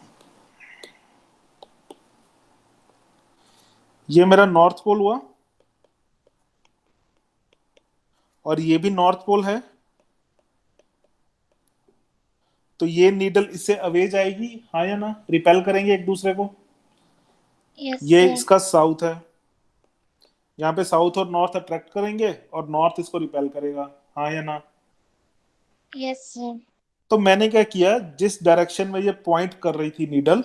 S1: ये मेरा नॉर्थ पोल हुआ और ये भी नॉर्थ पोल है। तो ये नीडल इससे अवे जाएगी, हाँ या ना? रिपेल करेंगे एक दूसरे को।
S4: Yes,
S1: ये
S4: sir.
S1: इसका साउथ है, यहाँ पे साउथ और नॉर्थ अट्रैक्ट करेंगे और नॉर्थ इसको रिपेल करेगा, हाँ या ना?
S4: Yes, sir.
S1: तो मैंने क्या किया, जिस डायरेक्शन में ये पॉइंट कर रही थी नीडल,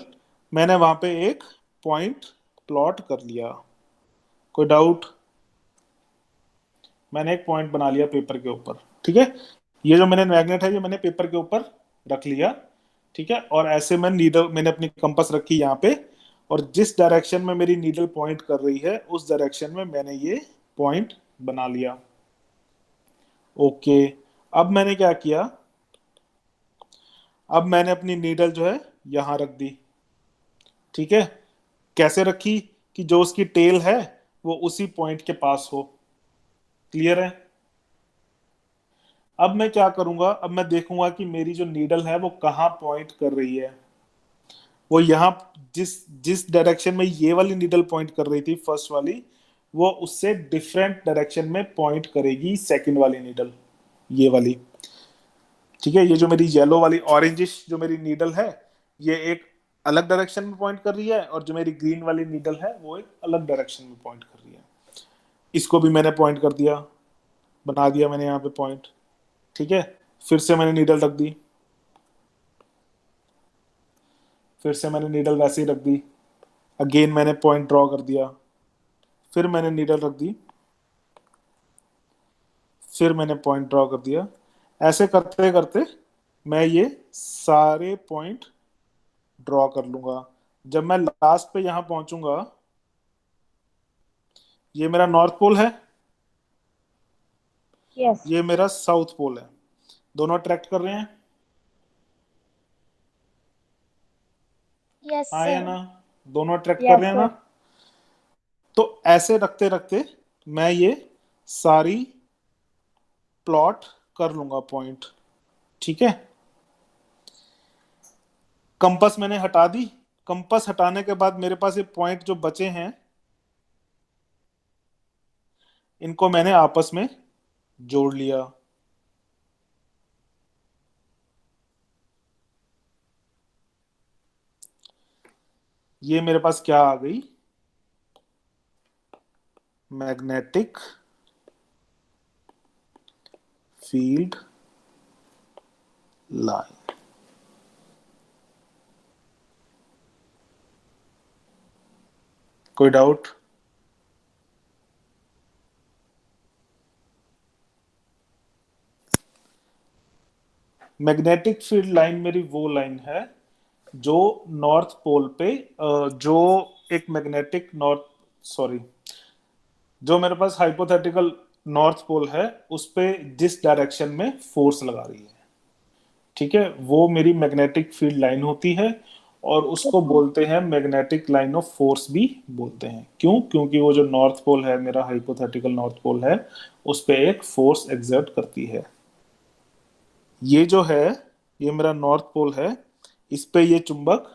S1: मैंने वहां पे एक पॉइंट प्लॉट कर लिया। कोई डाउट? मैंने एक पॉइंट बना लिया पेपर के ऊपर, ठीक है। ये जो मैंने मैग्नेट है ये मैंने पेपर के ऊपर रख लिया, ठीक है। और ऐसे मैंने अपनी कंपास रखी यहाँ पे, और जिस डायरेक्शन में मेरी नीडल पॉइंट कर रही है उस डायरेक्शन में मैंने ये पॉइंट बना लिया। ओके, अब मैंने क्या किया, अब मैंने अपनी नीडल जो है यहां रख दी, ठीक है। कैसे रखी, कि जो उसकी टेल है वो उसी पॉइंट के पास हो। क्लियर है। अब मैं क्या करूंगा, अब मैं देखूंगा कि मेरी जो नीडल है वो कहाँ पॉइंट कर रही है। वो यहाँ जिस जिस डायरेक्शन में ये वाली नीडल पॉइंट कर रही थी फर्स्ट वाली, वो उससे डिफरेंट डायरेक्शन में पॉइंट करेगी सेकंड वाली नीडल, ये वाली, ठीक है। ये जो मेरी येलो वाली ऑरेंजिश जो मेरी नीडल है ये एक अलग डायरेक्शन में पॉइंट कर रही है, और जो मेरी ग्रीन वाली नीडल है वो एक अलग डायरेक्शन में पॉइंट कर रही है। इसको भी मैंने पॉइंट कर दिया, बना दिया मैंने यहाँ पे पॉइंट, ठीक है। फिर से मैंने नीडल रख दी, फिर से मैंने नीडल वैसे ही रख दी, अगेन मैंने पॉइंट ड्रॉ कर दिया, फिर मैंने नीडल रख दी, फिर मैंने पॉइंट ड्रॉ कर दिया। ऐसे करते करते मैं ये सारे पॉइंट ड्रॉ कर लूंगा। जब मैं लास्ट पे यहां पहुंचूंगा, ये मेरा नॉर्थ पोल है,
S3: Yes.
S1: ये मेरा साउथ पोल है, दोनों अट्रैक्ट कर रहे हैं,
S4: Yes,
S1: हाँ या
S4: sir.
S1: ना, दोनों अट्रैक्ट कर
S3: Yes,
S1: रहे हैं ना।
S3: sir.
S1: तो ऐसे रखते रखते मैं ये सारी प्लॉट कर लूंगा पॉइंट, ठीक है। कंपास मैंने हटा दी, कंपास हटाने के बाद मेरे पास ये पॉइंट जो बचे हैं इनको मैंने आपस में जोड़ लिया। ये मेरे पास क्या आ गई, मैग्नेटिक फील्ड लाइन। कोई डाउट। मैग्नेटिक फील्ड लाइन मेरी वो लाइन है जो नॉर्थ पोल पे जो एक मैग्नेटिक नॉर्थ, सॉरी, जो मेरे पास हाइपोथेटिकल नॉर्थ पोल है उस पे जिस डायरेक्शन में फोर्स लगा रही है, ठीक है, वो मेरी मैग्नेटिक फील्ड लाइन होती है। और उसको बोलते हैं मैग्नेटिक लाइन ऑफ फोर्स भी बोलते हैं। क्यों, क्योंकि वो जो नॉर्थ पोल है मेरा हाइपोथेटिकल नॉर्थ पोल है उस पे एक फोर्स एग्जर्ट करती है। ये जो है ये मेरा नॉर्थ पोल है, इस पे ये चुंबक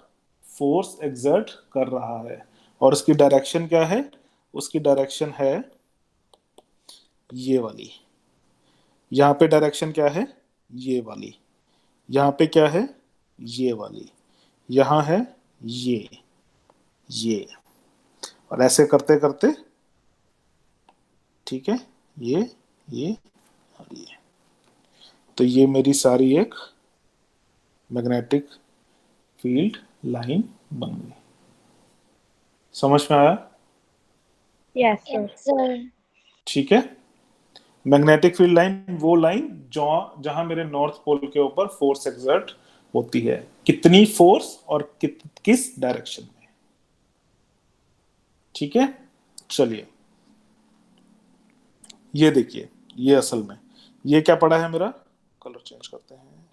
S1: फोर्स एग्जर्ट कर रहा है, और उसकी डायरेक्शन क्या है, उसकी डायरेक्शन है ये वाली। यहाँ पे डायरेक्शन क्या है, ये वाली। यहाँ पे क्या है, ये वाली। यहाँ है ये। और ऐसे करते करते, ठीक है, ये और ये, तो ये मेरी सारी एक मैग्नेटिक फील्ड लाइन बन गई। समझ में आया।
S3: Yes, sir.
S4: Yes, sir.
S1: ठीक है। मैग्नेटिक फील्ड लाइन वो लाइन जो जहां मेरे नॉर्थ पोल के ऊपर फोर्स एक्सर्ट होती है, कितनी फोर्स और किस डायरेक्शन में, ठीक है। चलिए ये देखिए, ये असल में ये क्या पड़ा है मेरा, कलर चेंज करते हैं।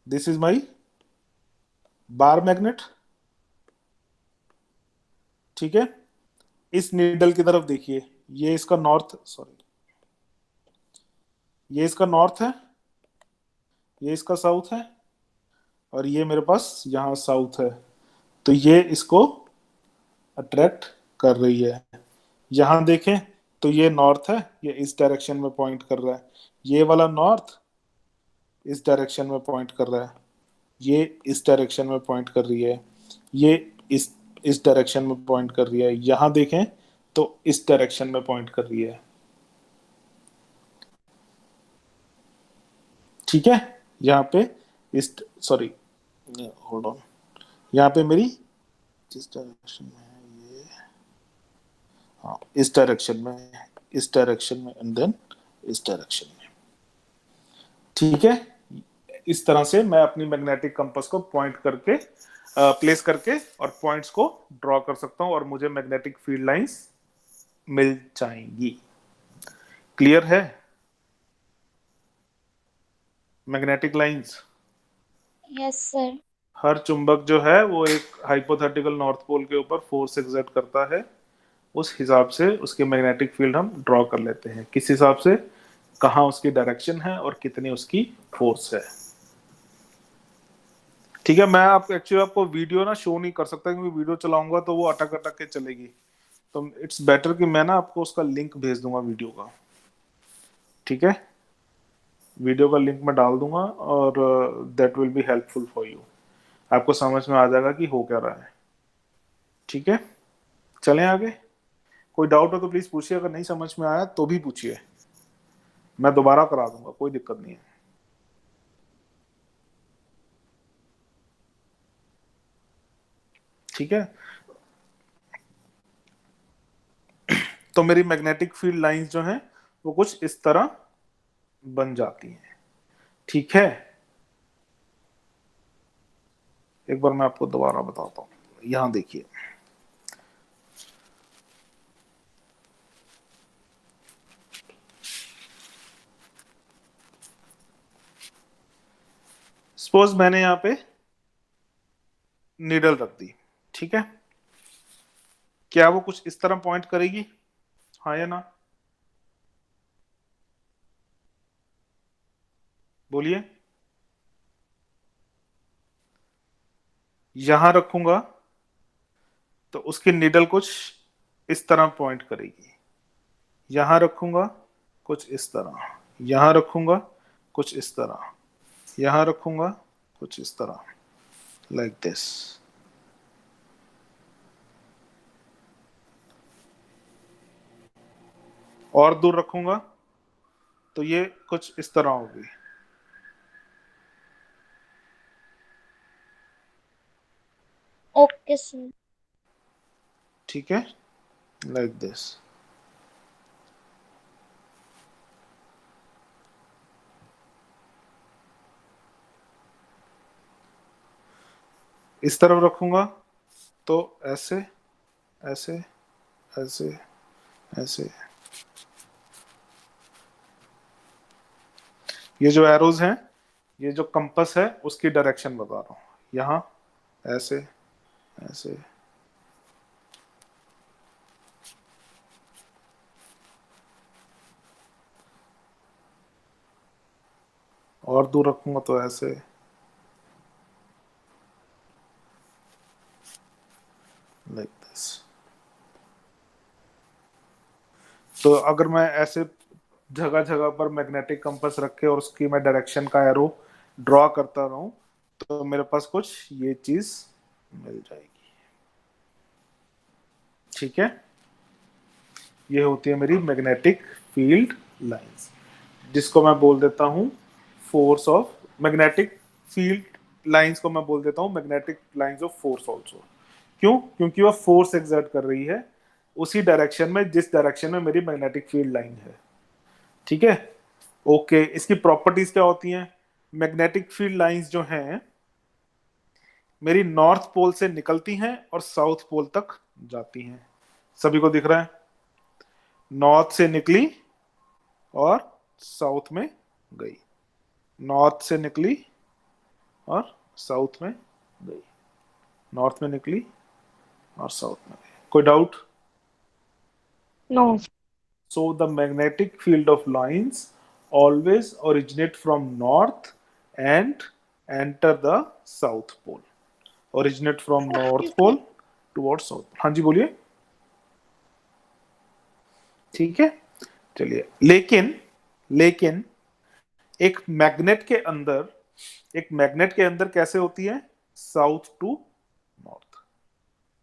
S1: This is my bar magnet, ठीक है। इस नीडल की तरफ देखिए, ये इसका नॉर्थ, सॉरी, ये इसका नॉर्थ है, ये इसका साउथ है, और ये मेरे पास यहाँ साउथ है। तो ये इसको अट्रैक्ट कर रही है। यहाँ देखें तो ये नॉर्थ है, ये इस डायरेक्शन में पॉइंट कर रहा है, ये वाला नॉर्थ इस डायरेक्शन में पॉइंट कर रहा है, ये इस डायरेक्शन में पॉइंट कर रही है, ये इस डायरेक्शन में पॉइंट कर रही है। यहाँ देखें तो इस डायरेक्शन में पॉइंट कर रही है, ठीक है। यहाँ पे इस, सॉरी, होल्ड ऑन, यहाँ पे मेरी जिस डायरेक्शन में है ये, हाँ इस डायरेक्शन में इस डायरेक्शन में एंड देन इस डायरेक्शन में। ठीक है, इस तरह से मैं अपनी मैग्नेटिक कंपास को पॉइंट करके प्लेस करके और पॉइंट्स को ड्रॉ कर सकता हूं और मुझे मैग्नेटिक फील्ड लाइंस मिल जाएंगी। क्लियर है? Magnetic lines,
S4: Yes, sir.
S1: हर चुंबक जो है वो एक हाइपोथेटिकल नॉर्थ पोल के ऊपर फोर्स एक्सर्ट करता है, उस हिसाब से उसके मैग्नेटिक फील्ड हम ड्रॉ कर लेते हैं। किस हिसाब से? कहाँ उसकी डायरेक्शन है और कितनी उसकी फोर्स है। ठीक है, मैं आप एक्चुअली आपको वीडियो ना शो नहीं कर सकता क्योंकि वीडियो चलाऊंगा तो वो अटक अटक के चलेगी, तो इट्स बेटर कि मैं ना आपको उसका लिंक भेज दूंगा वीडियो का। ठीक है, वीडियो का लिंक मैं डाल दूंगा और that will be helpful for you. आपको समझ में आ जाएगा कि हो क्या रहा है। ठीक है, चलें आगे। कोई डाउट हो तो प्लीज पूछिए, अगर नहीं समझ में आया तो भी पूछिए, मैं दोबारा करा दूंगा, कोई दिक्कत नहीं है। ठीक है, तो मेरी मैग्नेटिक फील्ड लाइंस जो हैं वो कुछ इस तरह बन जाती हैं। ठीक है, एक बार मैं आपको दोबारा बताता हूं, यहां देखिए। सपोज मैंने यहां पे नीडल रख दी, ठीक है, क्या वो कुछ इस तरह पॉइंट करेगी? हाँ या ना? बोलिए। यहां रखूंगा तो उसकी नीडल कुछ इस तरह पॉइंट करेगी, यहां रखूंगा कुछ इस तरह, यहां रखूंगा कुछ इस तरह, यहां रखूंगा कुछ इस तरह, लाइक दिस। और दूर रखूंगा तो ये कुछ इस तरह होगी।
S4: Okay, sir.
S1: ठीक है, लाइक दिस। इस तरफ रखूंगा तो ऐसे ऐसे ऐसे ऐसे। ये जो एरोज हैं, ये जो कंपास है उसकी डायरेक्शन बता रहा हूं, यहां ऐसे ऐसे। और दूर रखूंगा तो ऐसे, लाइक दिस। तो अगर मैं ऐसे जगह जगह पर मैग्नेटिक कंपास रख के और उसकी मैं डायरेक्शन का एरो ड्रॉ करता रहूं तो मेरे पास कुछ ये चीज मिल जाएगी। ठीक है, ये होती है मेरी मैग्नेटिक फील्ड लाइंस, जिसको मैं बोल देता हूं force of magnetic field lines को मैं बोल देता हूं magnetic lines of force also. क्यों? क्योंकि वह फोर्स एक्सर्ट कर रही है उसी डायरेक्शन में जिस डायरेक्शन में मेरी मैग्नेटिक फील्ड लाइन है। ठीक है, ओके। इसकी प्रॉपर्टीज क्या होती हैं? मैग्नेटिक फील्ड लाइंस जो हैं मेरी नॉर्थ पोल से निकलती हैं और साउथ पोल तक जाती हैं। सभी को दिख रहा है? नॉर्थ से निकली और साउथ में गई, नॉर्थ से निकली और साउथ में गई, नॉर्थ में निकली और साउथ में गई। कोई doubt?
S3: No.
S1: So the magnetic field of lines always originate from north and enter the south pole. Originate from north pole towards south. हाँ जी बोलिए। ठीक है, चलिए। लेकिन लेकिन एक मैग्नेट के अंदर, एक मैग्नेट के अंदर कैसे होती है? साउथ टू नॉर्थ,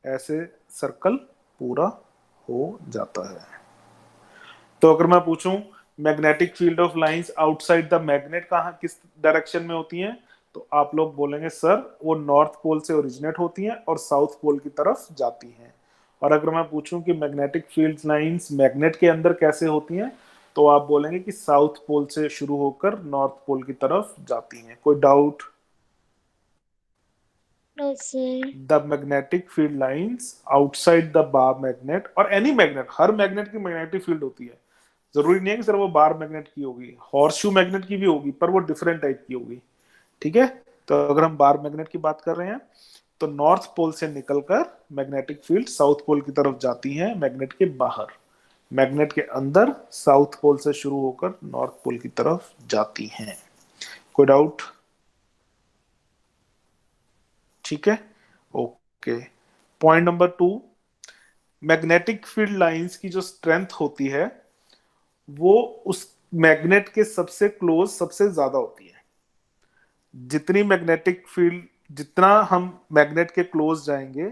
S1: ऐसे सर्कल पूरा हो जाता है। तो अगर मैं पूछूं magnetic field of lines outside the magnet कहाँ किस डायरेक्शन में होती हैं, तो आप लोग बोलेंगे सर वो नॉर्थ पोल से ओरिजिनेट होती हैं और साउथ पोल की तरफ जाती हैं। और अगर मैं पूछूं कि मैग्नेटिक फील्ड लाइंस मैग्नेट के अंदर कैसे होती हैं, तो आप बोलेंगे कि साउथ पोल से शुरू होकर नॉर्थ पोल की तरफ जाती हैं। कोई doubt?
S4: No, sir.
S1: The magnetic field lines outside the bar magnet और एनी मैग्नेट, हर मैग्नेट की मैग्नेटिक फील्ड होती है। जरूरी नहीं है कि सिर्फ वो बार मैग्नेट की होगी, हॉर्सशू मैग्नेट की भी होगी, पर वो डिफरेंट टाइप की होगी। ठीक है, तो अगर हम बार मैग्नेट की बात कर रहे हैं तो नॉर्थ पोल से निकलकर मैग्नेटिक फील्ड साउथ पोल की तरफ जाती है मैग्नेट के बाहर, मैग्नेट के अंदर साउथ पोल से शुरू होकर नॉर्थ पोल की तरफ जाती हैं। कोई डाउट? ठीक है, okay. Point number 2, magnetic field lines की जो स्ट्रेंथ होती है वो उस मैग्नेट के सबसे क्लोज सबसे ज्यादा होती है। जितनी मैग्नेटिक फील्ड, जितना हम मैग्नेट के क्लोज जाएंगे,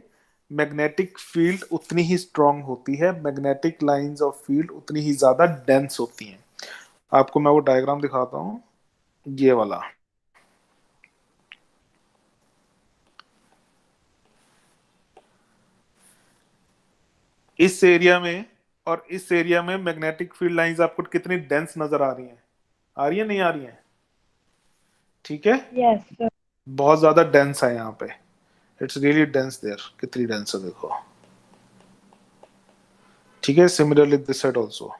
S1: मैग्नेटिक फील्ड उतनी ही स्ट्रांग होती है, मैग्नेटिक लाइंस ऑफ फील्ड उतनी ही ज्यादा डेंस होती हैं। आपको मैं वो डायग्राम दिखाता हूं, ये वाला। इस एरिया में और इस एरिया में मैग्नेटिक फील्ड लाइंस आपको कितनी डेंस नजर आ रही हैं? आ रही है, नहीं आ रही है? ठीक है,
S3: Yes, sir.
S1: बहुत ज्यादा डेंस है यहाँ पे, इट्स रियली डेंस देयर। कितनी डेंस है देखो। ठीक है, सिमिलरली दिस साइड आल्सो।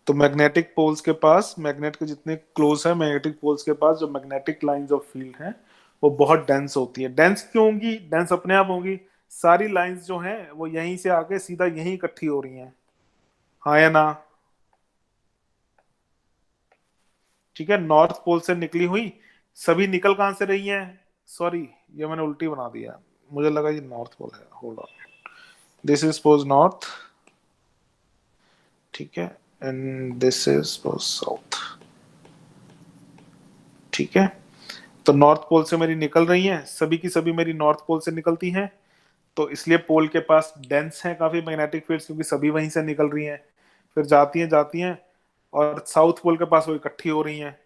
S1: तो मैग्नेटिक पोल्स के पास, मैग्नेट के जितने क्लोज है मैग्नेटिक पोल्स के पास जो मैग्नेटिक लाइंस ऑफ फील्ड है वो बहुत डेंस होती है। डेंस क्यों होंगी? डेंस अपने आप होंगी, सारी लाइंस जो हैं वो यहीं से आके सीधा यहीं इकट्ठी हो रही हैं, हाँ या ना? ठीक है, नॉर्थ पोल से निकली हुई सभी निकल कहां से रही हैं? सॉरी, ये मैंने उल्टी बना दिया, मुझे लगा ये नॉर्थ पोल है। Hold on, this is suppose north, ठीक है, and this is suppose south. ठीक है, तो नॉर्थ पोल से मेरी निकल रही हैं, सभी की सभी मेरी नॉर्थ पोल से निकलती हैं, तो इसलिए पोल के पास डेंस है काफी मैग्नेटिक फील्ड्स, क्योंकि सभी वहीं से निकल रही हैं, फिर जाती हैं और साउथ पोल के पास वो इकट्ठी हो रही हैं,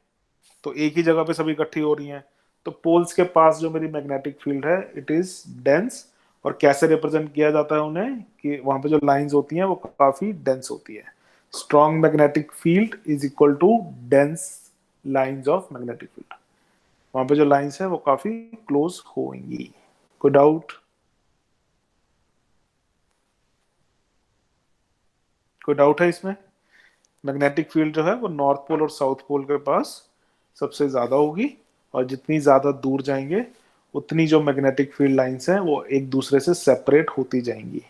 S1: तो एक ही जगह पे सभी इकट्ठी हो रही हैं। तो पोल्स के पास जो मेरी मैग्नेटिक फील्ड है इट इज डेंस। और कैसे रिप्रेजेंट किया जाता है उन्हें, कि वहां पे जो लाइंस होती हैं वो काफी डेंस होती है। Strong magnetic field is equal to dense lines of magnetic field. वहां पे जो लाइंस है वो काफी क्लोज होंगी। कोई डाउट? कोई डाउट है इसमें? मैग्नेटिक फील्ड जो है वो नॉर्थ पोल और साउथ पोल के पास सबसे ज्यादा होगी, और जितनी ज्यादा दूर जाएंगे उतनी जो मैग्नेटिक फील्ड लाइंस हैं वो एक दूसरे से सेपरेट होती जाएंगी।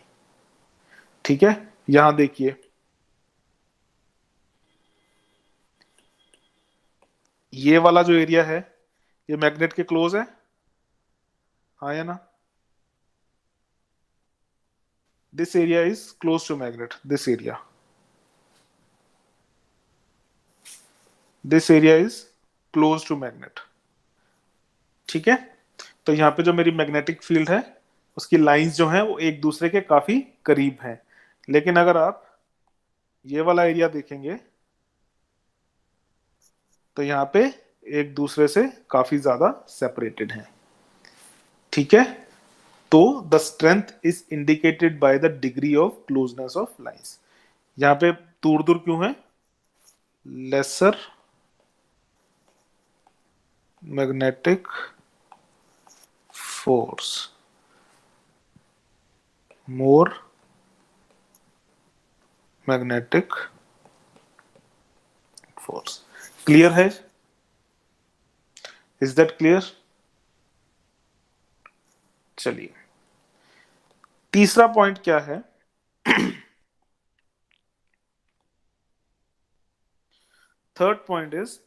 S1: ठीक है, यहां देखिए, ये वाला जो एरिया है ये मैग्नेट के क्लोज है, हाँ या ना? This area is close to magnet, this area, this area is close to magnet. ठीक है, तो यहाँ पे जो मेरी मैग्नेटिक फील्ड है उसकी लाइंस जो हैं वो एक दूसरे के काफी करीब हैं। लेकिन अगर आप ये वाला एरिया देखेंगे तो यहाँ पे एक दूसरे से काफी ज्यादा सेपरेटेड हैं। ठीक है, तो the strength is indicated by the degree of closeness of lines. यहाँ पे दूर दूर क्यों है? लेसर मैग्नेटिक फोर्स, मोर मैग्नेटिक फोर्स। क्लियर है? Is that clear? चलिए, तीसरा पॉइंट क्या है? Third point is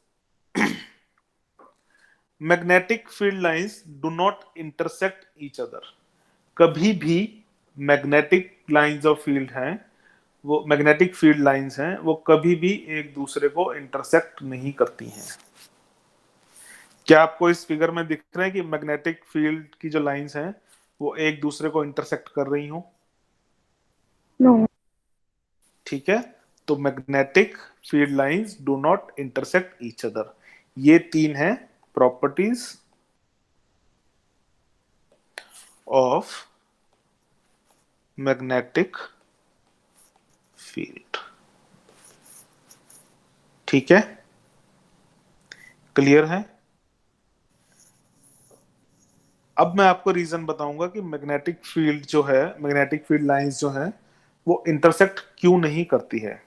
S1: magnetic field lines do not intersect each other. कभी भी मैग्नेटिक लाइंस ऑफ फील्ड हैं, वो मैग्नेटिक फील्ड लाइंस हैं, वो कभी भी एक दूसरे को इंटरसेक्ट नहीं करती हैं। क्या आपको इस फिगर में दिख रहा है कि मैग्नेटिक फील्ड की जो लाइंस हैं वो एक दूसरे को इंटरसेक्ट कर रही हो?
S3: No.
S1: ठीक है, तो magnetic field lines do not intersect each other. ये तीन हैं प्रॉपर्टीज ऑफ मैग्नेटिक फील्ड। ठीक है, क्लियर है? अब मैं आपको रीजन बताऊंगा कि मैग्नेटिक फील्ड जो है, मैग्नेटिक फील्ड लाइंस जो है वो इंटरसेक्ट क्यों नहीं करती है।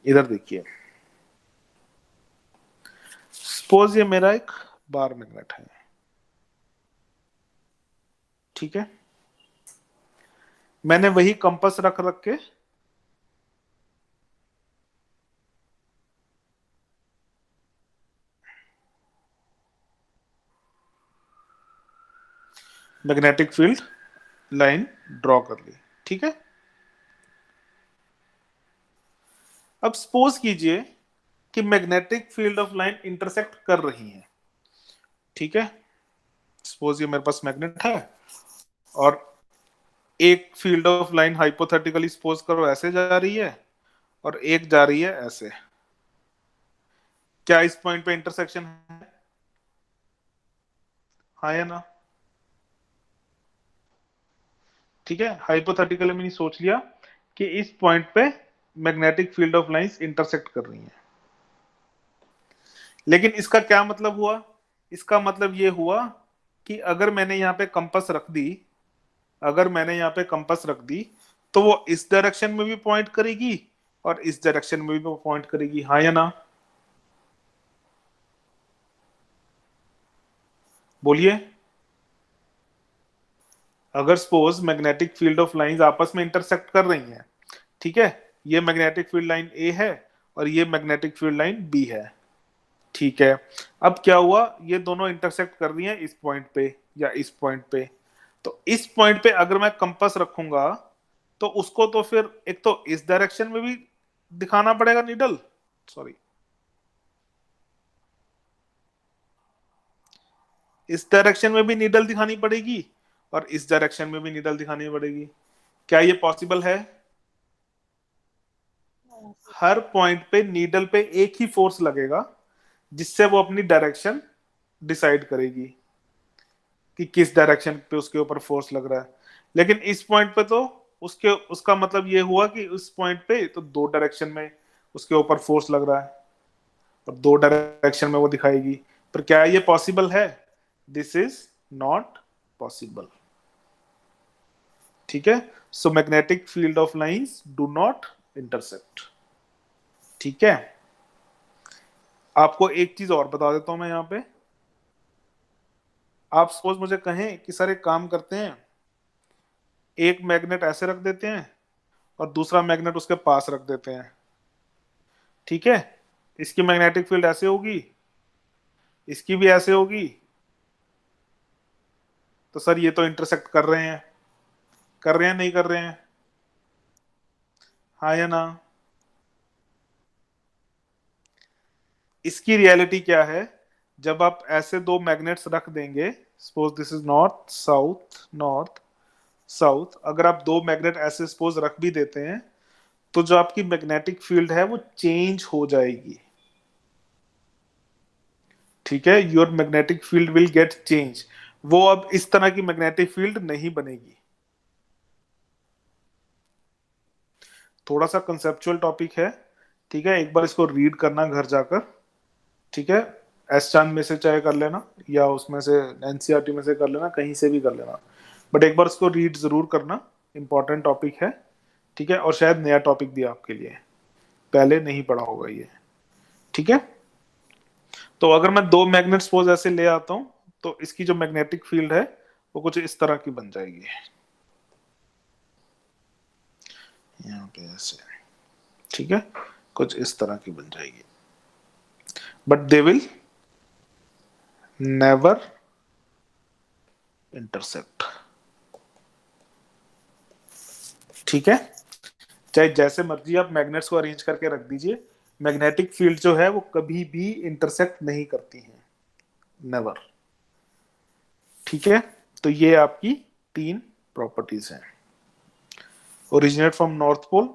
S1: इधर देखिए, सपोज ये मेरा एक बार मैग्नेट है, ठीक है, मैंने वही कंपास रख रख के मैग्नेटिक फील्ड लाइन ड्रॉ कर ली, ठीक है। अब सपोज कीजिए कि magnetic field of line intersect कर रही है, ठीक है। सपोज ये मेरे पास मैग्नेट है और एक field of line hypothetically suppose करो ऐसे जा रही है और एक जा रही है ऐसे। क्या इस पॉइंट पे इंटरसेक्शन है? हाँ या ना? ठीक है, हाइपोथेटिकली मैंने सोच लिया कि इस पॉइंट पे magnetic field of lines intersect कर रही हैं। लेकिन इसका क्या मतलब हुआ? इसका मतलब ये हुआ कि अगर मैंने यहाँ पे कंपास रख दी, अगर मैंने यहाँ पे कंपास रख दी तो वो इस डायरेक्शन में भी पॉइंट करेगी और इस डायरेक्शन में भी पॉइंट करेगी। हाँ या ना? बोलिए। अगर suppose magnetic field of lines आपस में इंटरसेक्ट कर रही हैं, ठीक है, ये मैग्नेटिक फील्ड लाइन ए है और ये मैग्नेटिक फील्ड लाइन बी है, ठीक है। अब क्या हुआ, ये दोनों इंटरसेक्ट कर रही हैं इस पॉइंट पे या इस पॉइंट पे। तो इस पॉइंट पे अगर मैं कंपास रखूंगा तो उसको तो फिर एक तो इस डायरेक्शन में भी दिखाना पड़ेगा नीडल, सॉरी, इस डायरेक्शन में भी नीडल दिखानी पड़ेगी और इस डायरेक्शन में भी नीडल दिखानी पड़ेगी। क्या ये पॉसिबल है? हर पॉइंट पे नीडल पे एक ही फोर्स लगेगा जिससे वो अपनी डायरेक्शन डिसाइड करेगी कि किस डायरेक्शन पे उसके ऊपर फोर्स लग रहा है। लेकिन इस पॉइंट पे तो उसका मतलब ये हुआ कि उस पॉइंट पे तो दो डायरेक्शन में उसके ऊपर फोर्स लग रहा है और दो डायरेक्शन में वो दिखाएगी। पर क्या ये पॉसिबल है? दिस इज नॉट पॉसिबल, ठीक है। So magnetic field of lines do not intersect, ठीक है। आपको एक चीज और बता देता हूं मैं यहाँ पे। आप सपोज मुझे कहें कि सर एक काम करते हैं, एक मैग्नेट ऐसे रख देते हैं और दूसरा मैग्नेट उसके पास रख देते हैं, ठीक है। इसकी मैग्नेटिक फील्ड ऐसे होगी, इसकी भी ऐसे होगी, तो सर ये तो इंटरसेक्ट कर रहे हैं, कर रहे हैं नहीं कर रहे हैं? हाँ या ना? इसकी रियलिटी क्या है, जब आप ऐसे दो मैग्नेट्स रख देंगे, suppose this is north south, north south, अगर आप दो मैग्नेट ऐसे सपोज रख भी देते हैं तो जो आपकी मैग्नेटिक फील्ड है वो चेंज हो जाएगी, ठीक है। Your magnetic field will get change. वो अब इस तरह की मैग्नेटिक फील्ड नहीं बनेगी। थोड़ा सा कंसेप्चुअल टॉपिक है, ठीक है, एक बार इसको रीड करना घर जाकर, ठीक है। एस चांद में से चाहे कर लेना या उसमें से एनसीईआरटी में से कर लेना, कहीं से भी कर लेना, बट एक बार इसको रीड जरूर करना, इंपॉर्टेंट टॉपिक है, ठीक है। और शायद नया टॉपिक भी आपके लिए, पहले नहीं पढ़ा होगा ये, ठीक है। तो अगर मैं दो मैग्नेट सपोज ऐसे ले आता हूं तो इसकी जो मैग्नेटिक फील्ड है वो कुछ इस तरह की बन जाएगी, यहाँ पे ऐसे, ठीक है, कुछ इस तरह की बन जाएगी, but they will never intersect, ठीक है। चाहे जैसे मर्जी आप मैग्नेट्स को अरेंज करके रख दीजिए, मैग्नेटिक फील्ड जो है वो कभी भी इंटरसेक्ट नहीं करती है, नेवर, ठीक है। तो ये आपकी तीन प्रॉपर्टीज हैं। Originate from north pole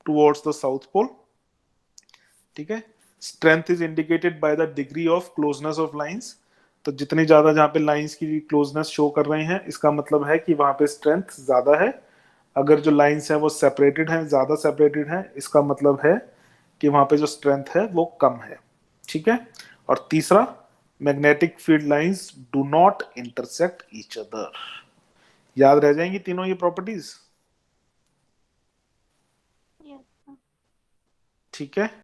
S1: towards the south pole, ठीक है। Strength is indicated by the degree of closeness of lines, तो जितनी ज्यादा जहां पे लाइंस की क्लोजनेस शो कर रहे हैं इसका मतलब है कि वहां पे स्ट्रेंथ ज्यादा है। अगर जो लाइंस हैं वो सेपरेटेड हैं, ज्यादा सेपरेटेड हैं, इसका मतलब है कि वहां पे जो स्ट्रेंथ है वो कम है। ठीक है। और तीसरा, magnetic field lines do not intersect each other. याद रह जाएंगी तीनों ये प्रॉपर्टीज।
S4: Yes, sir.
S1: ठीक है।